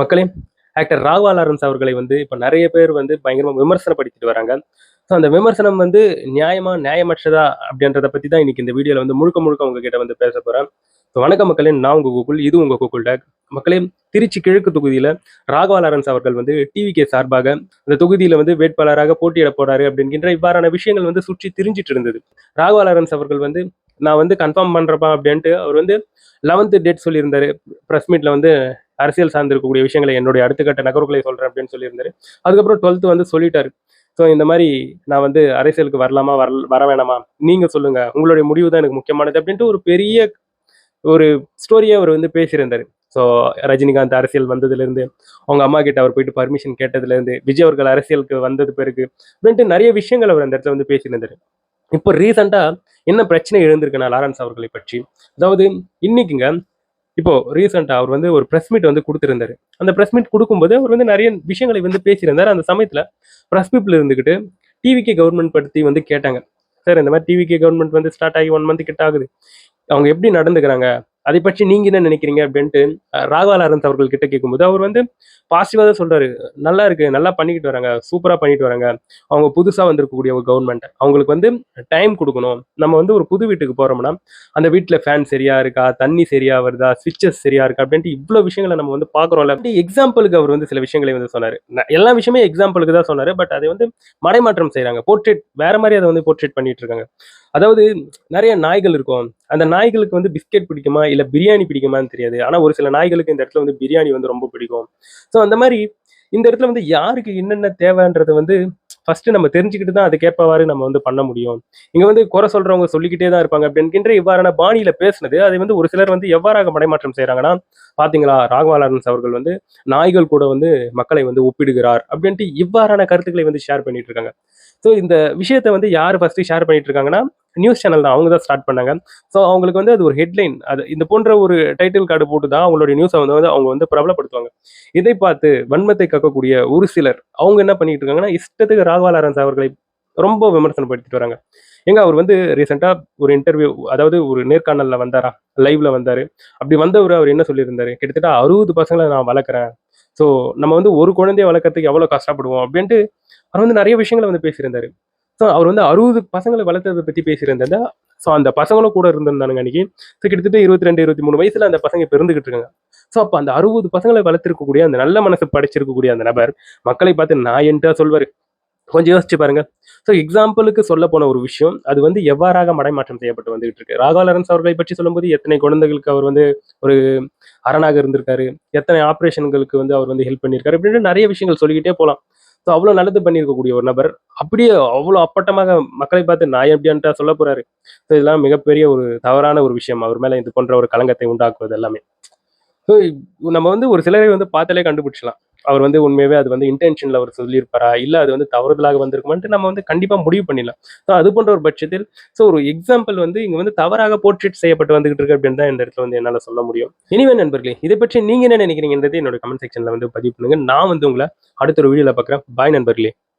மக்களே, actor Raghava Lawrence அவர்களை வந்து இப்ப நெறைய பேர் வந்து பயங்கரமா விமர்சனப்படுத்திட்டு வராங்க. ஸோ அந்த விமர்சனம் வந்து நியாயமா, நியாயமற்றதா அப்படின்றத பத்தி தான் இன்னைக்கு இந்த வீடியோல வந்து முழுக்க முழுக்க உங்ககிட்ட வந்து பேசப் போறேன். ஸோ வணக்கம் மக்களே, நான் உங்க கோகுல். இது உங்க கோகுல் டாக். மக்களே, திருச்சி கிழக்கு தொகுதியில ராகவா லாரன்ஸ் அவர்கள் வந்து டிவிகே சார்பாக அந்த தொகுதியில வந்து வேட்பாளராக போட்டியிடப் போறாரு அப்படின்கின்ற இவ்வாறான விஷயங்கள் வந்து சுற்றி திரிஞ்சிட்டு இருந்தது. ராகவா லாரன்ஸ் அவர்கள் வந்து நான் வந்து கன்ஃபார்ம் பண்றேன்ப்பா அப்படின்ட்டு அவர் வந்து 11th டேட் சொல்லியிருந்தாரு. பிரஸ் மீட்ல வந்து அரசியல் சார்ந்து இருக்கக்கூடிய விஷயங்களை என்னுடைய அடுத்த கட்ட நகர்வுகளை சொல்றேன் அப்படின்னு சொல்லியிருந்தாரு. அதுக்கப்புறம் 12th வந்து சொல்லிட்டாரு. ஸோ இந்த மாதிரி நான் வந்து அரசியலுக்கு வரலாமா வர வேணாமா நீங்க சொல்லுங்க, உங்களுடைய முடிவு தான் எனக்கு முக்கியமானது அப்படின்ட்டு ஒரு பெரிய ஒரு ஸ்டோரியை அவர் வந்து பேசியிருந்தாரு. ஸோ ரஜினிகாந்த் அரசியல் வந்ததுலேருந்து, அவங்க அம்மா கிட்ட அவர் போயிட்டு பர்மிஷன் கேட்டதுலேருந்து, விஜய் அவர்கள் அரசியலுக்கு வந்தது பிறகு அப்படின்ட்டு நிறைய விஷயங்கள் அவர் அந்த இடத்துல வந்து பேசியிருந்தாரு. இப்போ ரீசெண்டா என்ன பிரச்சனை எழுந்திருக்குன்னா லாரன்ஸ் அவர்களை பற்றி, அதாவது இன்னைக்குங்க, இப்போ ரீசெண்டா அவர் வந்து ஒரு பிரஸ் மீட் வந்து கொடுத்திருந்தாரு. அந்த பிரஸ் மீட் கொடுக்கும்போது அவர் வந்து நிறைய விஷயங்களை வந்து பேசியிருந்தார். அந்த சமயத்துல பிரஸ் பீப்புள் இருந்துகிட்டு டிவிகே கவர்மெண்ட் பத்தி வந்து கேட்டாங்க. சார், இந்த மாதிரி டிவிகே கவர்மெண்ட் வந்து ஸ்டார்ட் ஆகி 1 மந்த் கிட்ட ஆகுது, அவங்க எப்படி நடந்துக்கிறாங்க, அதை பற்றி நீங்க என்ன நினைக்கிறீங்க அப்படின்ட்டு ராகவா லாரன்ஸ் அவர்கள் கிட்ட கேட்கும்போது அவர் வந்து பாசிட்டிவா தான் சொல்றாரு. நல்லா இருக்கு, நல்லா பண்ணிக்கிட்டு வராங்க, சூப்பரா பண்ணிட்டு வராங்க. அவங்க புதுசா வந்திருக்கக்கூடிய ஒரு கவர்மெண்ட், அவங்களுக்கு வந்து டைம் கொடுக்கணும். நம்ம வந்து ஒரு புது வீட்டுக்கு போறோம்னா அந்த வீட்டுல ஃபேன் சரியா இருக்கா, தண்ணி சரியா வருதா, ஸ்விட்சஸ் சரியா இருக்கா அப்படின்ட்டு இவ்வளவு விஷயங்களை நம்ம வந்து பாக்குறோம்ல. எக்ஸாம்பிளுக்கு அவர் வந்து சில விஷயங்களை வந்து சொன்னாரு. எல்லா விஷயமே எக்ஸாம்பிளுக்கு தான் சொன்னாரு. பட் அதை வந்து மடைமாற்றம் செய்யறாங்க, போர்ட்ரேட் வேற மாதிரி அதை வந்து போர்ட்ரேட் பண்ணிட்டு இருக்காங்க. அதாவது நிறைய நாய்கள் இருக்கும், அந்த நாய்களுக்கு வந்து பிஸ்கெட் பிடிக்குமா இல்ல பிரியாணி பிடிக்குமான்னு தெரியாது. ஆனா ஒரு சில நாய்களுக்கு இந்த இடத்துல வந்து பிரியாணி வந்து ரொம்ப பிடிக்கும். ஸோ அந்த மாதிரி இந்த இடத்துல வந்து யாருக்கு என்னென்ன தேவைன்றது வந்து ஃபர்ஸ்ட் நம்ம தெரிஞ்சுக்கிட்டு தான் அதுக்கேற்பவாறு நம்ம வந்து பண்ண முடியும். இங்க வந்து குறை சொல்றவங்க சொல்லிக்கிட்டே தான் இருப்பாங்க அப்படின்கின்ற இவ்வாறான பாணியில பேசுனது, அதை வந்து ஒரு சிலர் வந்து எவ்வாறாக மடைமாற்றம் செய்யறாங்கன்னா, பாத்தீங்களா ராகவா லாரன்ஸ் அவர்கள் வந்து நாய்கள் கூட வந்து மக்களை வந்து ஒப்பிடுகிறார் அப்படின்ட்டு இவ்வாறான கருத்துக்களை வந்து ஷேர் பண்ணிட்டு இருக்காங்க. ஸோ இந்த விஷயத்தை வந்து யார் ஃபர்ஸ்ட் ஷேர் பண்ணிட்டு இருக்காங்கன்னா, நியூஸ் சேனல் தான், அவங்க தான் ஸ்டார்ட் பண்ணாங்க. ஸோ அவங்களுக்கு வந்து அது ஒரு ஹெட்லைன், அது இந்த போன்ற ஒரு டைட்டில் கார்டு போட்டு தான் அவங்களுடைய நியூஸை வந்து அவங்க வந்து பிரபலப்படுத்துவாங்க. இதை பார்த்து வன்மத்தை கக்கக்கூடிய ஒரு சிலர் அவங்க என்ன பண்ணிட்டு இருக்காங்கன்னா, இஷ்டத்துக்கு ராகவா லாரன்ஸ் அவர்களை ரொம்ப விமர்சனப்படுத்திட்டு வராங்க. ஏங்க, அவர் வந்து ரீசெண்டா ஒரு இன்டர்வியூ, அதாவது ஒரு நேர்காணல்ல வந்தாரா, லைவ்ல வந்தாரு. அப்படி வந்தவர் அவர் என்ன சொல்லியிருந்தாரு, கிட்டத்தட்ட 60 பசங்களை நான் வளர்க்குறேன். ஸோ நம்ம வந்து ஒரு குழந்தைய வளர்க்கறதுக்கு எவ்வளவு கஷ்டப்படுவோம் அப்படின்ட்டு அவர் வந்து நிறைய விஷயங்களை வந்து பேசியிருந்தாரு. ஸோ அவர் வந்து 60 பசங்களை வளர்த்ததை பத்தி பேசியிருந்தா. ஸோ அந்த பசங்களும் கூட இருந்திருந்தானுங்க அன்னைக்கு. ஸோ கிட்டத்தட்ட 22, 23 வயசுல அந்த பசங்க இப்ப இருந்துகிட்டு இருக்காங்க. ஸோ அப்ப அந்த 60 பசங்களை வளர்த்திருக்கக்கூடிய அந்த நல்ல மனசு படைச்சிருக்கக்கூடிய அந்த நபர் மக்களை பார்த்து நான் என்கிட்ட சொல்வாரு. கொஞ்சம் யோசிச்சு பாருங்க. ஸோ எக்ஸாம்பிளுக்கு சொல்ல போன ஒரு விஷயம், அது வந்து எவ்வாறாக மடைமாற்றம் செய்யப்பட்டு வந்துகிட்டு இருக்கு. ராகவா லாரன்ஸ் அவர்களை பற்றி சொல்லும்போது எத்தனை குழந்தைகளுக்கு அவர் வந்து ஒரு அரணாக இருந்திருக்காரு, எத்தனை ஆபரேஷன்களுக்கு வந்து அவர் வந்து ஹெல்ப் பண்ணியிருக்காரு அப்படின்னு நிறைய விஷயங்கள் சொல்லிக்கிட்டே போகலாம். ஸோ அவ்வளோ நல்லது பண்ணியிருக்கக்கூடிய ஒரு நபர் அப்படியே அவ்வளோ அப்பட்டமாக மக்களை பார்த்து நான் எப்படின்ட்டா சொல்ல போறாரு. ஸோ இதெல்லாம் மிகப்பெரிய ஒரு தவறான ஒரு விஷயம், அவர் மேல இது போன்ற ஒரு களங்கத்தை உண்டாக்குவது எல்லாமே. ஸோ நம்ம வந்து ஒரு சிலரை வந்து பார்த்தாலே கண்டுபிடிச்சலாம். அவர் வந்து உண்மையாவே அது வந்து இன்டென்ஷன்ல அவர் சொல்லியிருப்பாரா, இல்ல அது வந்து தவறுதலாக வந்திருக்குமான்ட்டு நம்ம வந்து கண்டிப்பா முடிவு பண்ணிடலாம். ஸோ அது போன்ற ஒரு பட்சத்தில் ஒரு எக்ஸாம்பிள் வந்து இங்க வந்து தவறாக போர்ட்ரேட் செய்யப்பட்டு வந்துகிட்டு இருக்கு அப்படின்னு தான் இந்த இடத்துல வந்து என்னால சொல்ல முடியும். எனிவே நண்பர்களே, இதை பற்றி நீங்க என்ன நினைக்கிறீங்கன்றது என்னோட கமெண்ட் செக்ஷன்ல வந்து பதிவு பண்ணுங்க. நான் வந்து உங்களை அடுத்த ஒரு வீடியோல பார்க்குறேன். பாய் நண்பர்களே.